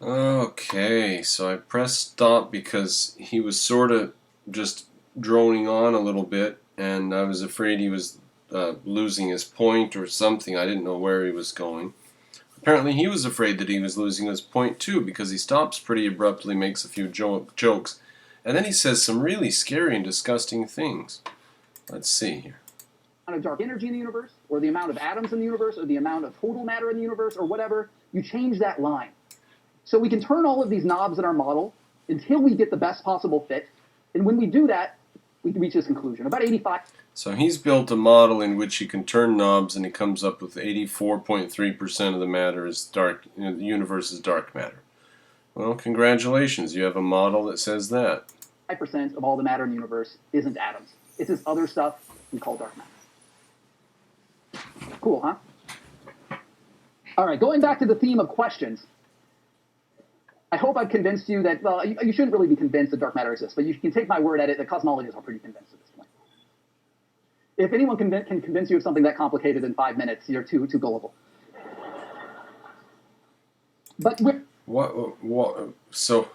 Okay, so I pressed stop because he was sort of just droning on a little bit, and I was afraid he was losing his point or something. I didn't know where he was going. Apparently, he was afraid that he was losing his point too because he stops pretty abruptly, makes a few jokes, and then he says some really scary and disgusting things. Let's see here. Of dark energy in the universe, or the amount of atoms in the universe, or the amount of total matter in the universe, or whatever, you change that line. So we can turn all of these knobs in our model until we get the best possible fit. And when we do that, we reach this conclusion. About 85. So he's built a model in which he can turn knobs, and he comes up with 84.3% of the matter is dark. The universe is dark matter. Well, congratulations, you have a model that says that. 5% of all the matter in the universe isn't atoms. It's this other stuff we call dark matter. Cool, huh? All right, going back to the theme of questions. I hope I've convinced you that, well, you shouldn't really be convinced that dark matter exists, but you can take my word at it that cosmologists are pretty convinced at this point. If anyone can convince you of something that complicated in 5 minutes, you're too gullible. But so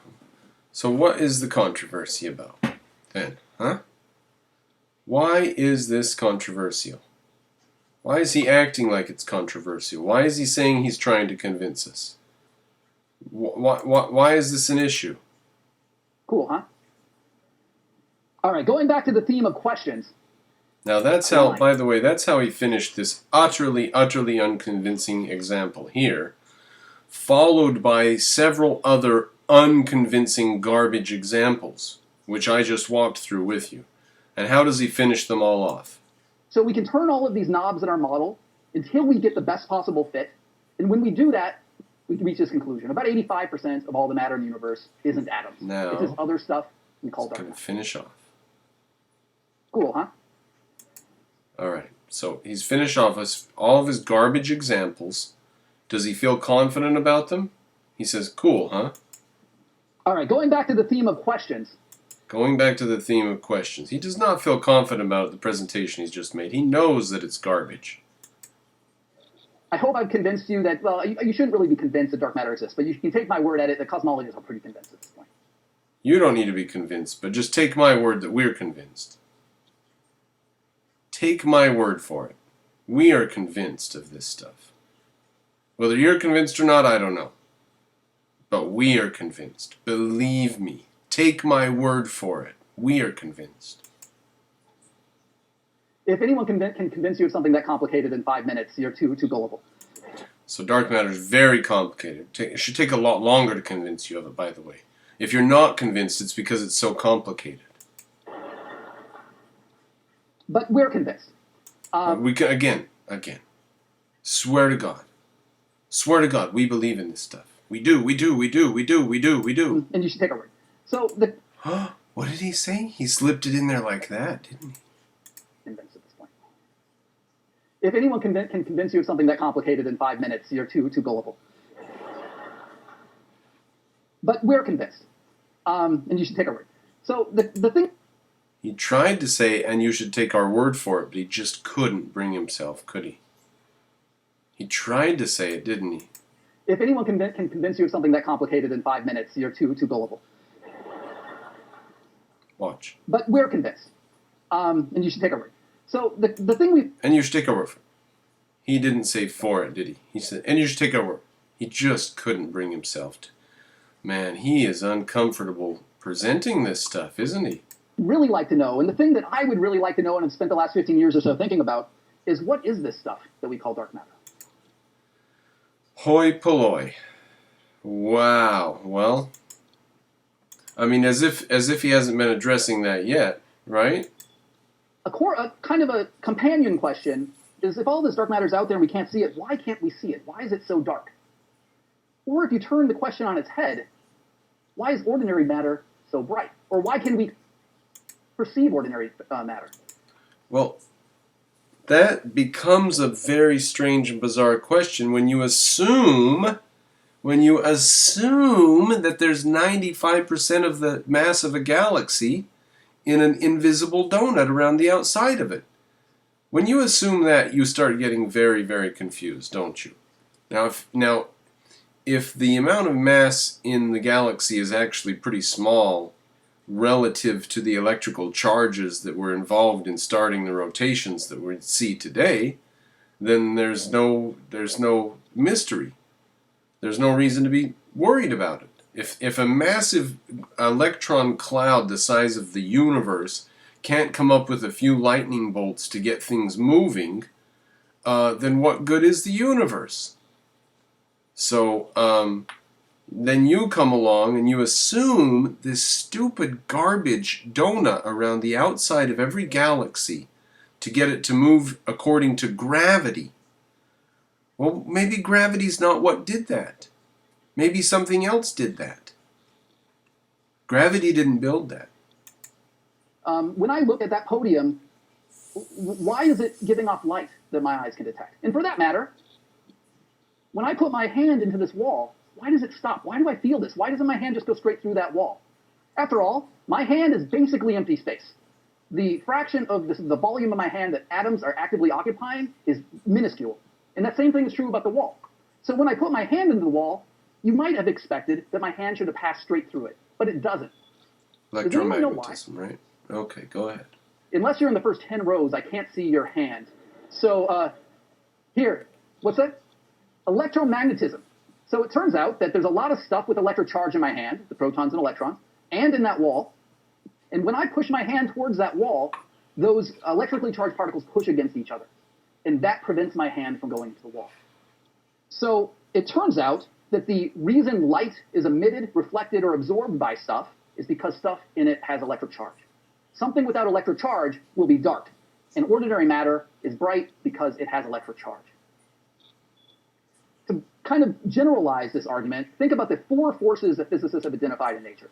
what is the controversy about then, huh? Why is this controversial? Why is he acting like it's controversial? Why is he saying he's trying to convince us? Why is this an issue? Cool, huh? All right, going back to the theme of questions. Now that's how, by the way, that's how he finished this utterly unconvincing example here, followed by several other unconvincing garbage examples, which I just walked through with you. And how does he finish them all off? So we can turn all of these knobs in our model until we get the best possible fit. And when we do that, we reach this conclusion. About 85% of all the matter in the universe isn't atoms. Now, it's this other stuff we call dark matter. Finish off. Cool, huh? All right. So he's finished off all of his garbage examples. Does he feel confident about them? He says, cool, huh? All right, going back to the theme of questions. Going back to the theme of questions. He does not feel confident about the presentation he's just made. He knows that it's garbage. I hope I've convinced you that, well, you shouldn't really be convinced that dark matter exists, but you can take my word at it that cosmologists are pretty convinced at this point. You don't need to be convinced, but just take my word that we're convinced. Take my word for it. We are convinced of this stuff. Whether you're convinced or not, I don't know. But we are convinced. Believe me. Take my word for it. We are convinced. If anyone can convince you of something that complicated in 5 minutes, you're too gullible. So dark matter is very complicated. It should take a lot longer to convince you of it, by the way. If you're not convinced, it's because it's so complicated. But we're convinced. We can, again. Swear to God. Swear to God, we believe in this stuff. We do. And you should take our word. So what did he say? He slipped it in there like that, didn't he? Convinced at this point. If anyone can convince you of something that complicated in 5 minutes, you're too gullible. But we're convinced. And you should take our word. So the thing... He tried to say, and you should take our word for it, but he just couldn't bring himself, could he? He tried to say it, didn't he? If anyone can convince you of something that complicated in 5 minutes, you're too gullible. Watch. But we're convinced. And you should take our word. So the thing we... And you should take our word for it. He didn't say for it, did he? He said, and you should take our word. He just couldn't bring himself to... Man, he is uncomfortable presenting this stuff, isn't he? Really like to know, and the thing that I would really like to know and have spent the last 15 years or so thinking about, is what is this stuff that we call dark matter? Hoi polloi. Wow. Well, I mean, as if he hasn't been addressing that yet, right? A kind of a companion question is, if all this dark matter is out there and we can't see it, why can't we see it? Why is it so dark? Or if you turn the question on its head, why is ordinary matter so bright? Or why can we perceive ordinary matter? Well, that becomes a very strange and bizarre question when you assume that there's 95% of the mass of a galaxy in an invisible donut around the outside of it. When you assume that, you start getting very, very confused, don't you? Now, if the amount of mass in the galaxy is actually pretty small relative to the electrical charges that were involved in starting the rotations that we see today, then there's no mystery. There's no reason to be worried about it. If a massive electron cloud the size of the universe can't come up with a few lightning bolts to get things moving, then what good is the universe? So then you come along and you assume this stupid garbage donut around the outside of every galaxy to get it to move according to gravity. Well, maybe gravity's not what did that. Maybe something else did that. Gravity didn't build that. When I look at that podium, why is it giving off light that my eyes can detect? And for that matter, when I put my hand into this wall, why does it stop? Why do I feel this? Why doesn't my hand just go straight through that wall? After all, my hand is basically empty space. The fraction of the volume of my hand that atoms are actively occupying is minuscule. And that same thing is true about the wall. So when I put my hand into the wall, you might have expected that my hand should have passed straight through it, but it doesn't. Electromagnetism, right? Okay, go ahead. Unless you're in the first 10 rows, I can't see your hand. So here, what's that? Electromagnetism. So it turns out that there's a lot of stuff with electric charge in my hand, the protons and electrons, and in that wall. And when I push my hand towards that wall, those electrically charged particles push against each other. And that prevents my hand from going into the wall. So it turns out that the reason light is emitted, reflected, or absorbed by stuff is because stuff in it has electric charge. Something without electric charge will be dark, and ordinary matter is bright because it has electric charge. To kind of generalize this argument, think about the 4 forces that physicists have identified in nature.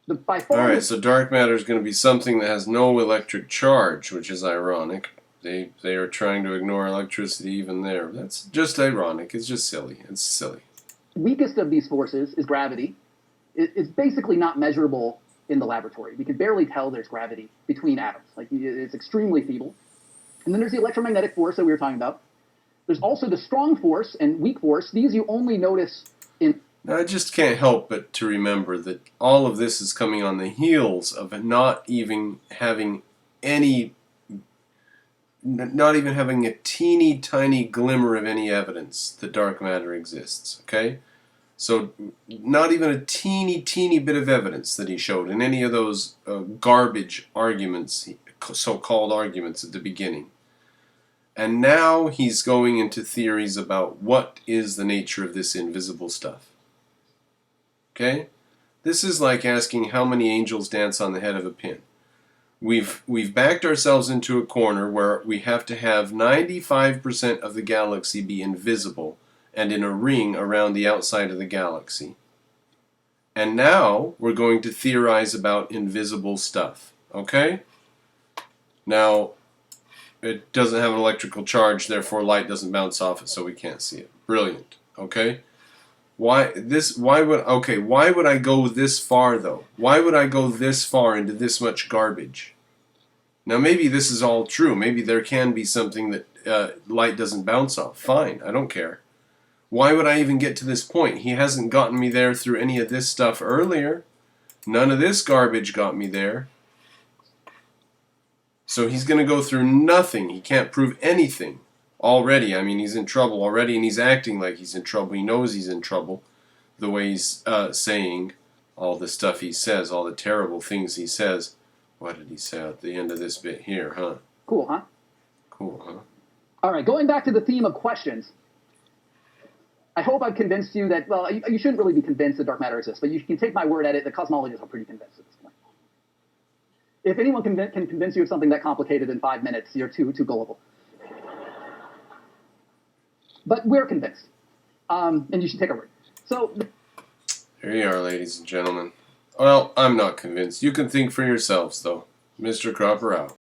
All right, so dark matter is going to be something that has no electric charge, which is ironic. They are trying to ignore electricity even there. That's just ironic. It's just silly. It's silly. Weakest of these forces is gravity. It's basically not measurable in the laboratory. We can barely tell there's gravity between atoms. Like, it's extremely feeble. And then there's the electromagnetic force that we were talking about. There's also the strong force and weak force. These you only notice in... I just can't help but to remember that all of this is coming on the heels of not even having a teeny tiny glimmer of any evidence that dark matter exists, okay? So not even a teeny bit of evidence that he showed in any of those garbage arguments, so-called arguments at the beginning. And now he's going into theories about what is the nature of this invisible stuff. Okay? This is like asking how many angels dance on the head of a pin. We've backed ourselves into a corner where we have to have 95% of the galaxy be invisible and in a ring around the outside of the galaxy. And now we're going to theorize about invisible stuff. Okay? Now, it doesn't have an electrical charge, therefore light doesn't bounce off it, so we can't see it. Brilliant. Okay? Why would I go this far, though? Why would I go this far into this much garbage? Now, maybe this is all true. Maybe there can be something that light doesn't bounce off. Fine, I don't care. Why would I even get to this point? He hasn't gotten me there through any of this stuff earlier. None of this garbage got me there. So he's going to go through nothing. He can't prove anything. Already, I mean, he's in trouble already, and he's acting like he's in trouble. He knows he's in trouble, the way he's saying all the stuff he says, all the terrible things he says. What did he say at the end of this bit here, huh? Cool, huh? Cool, huh? All right, going back to the theme of questions, I hope I've convinced you that, well, you shouldn't really be convinced that dark matter exists, but you can take my word at it. The cosmologists are pretty convinced at this point. If anyone can convince you of something that complicated in 5 minutes, you're too gullible. But we're convinced, and you should take our word. So here you are, ladies and gentlemen. Well, I'm not convinced. You can think for yourselves, though. Mr. Cropper out.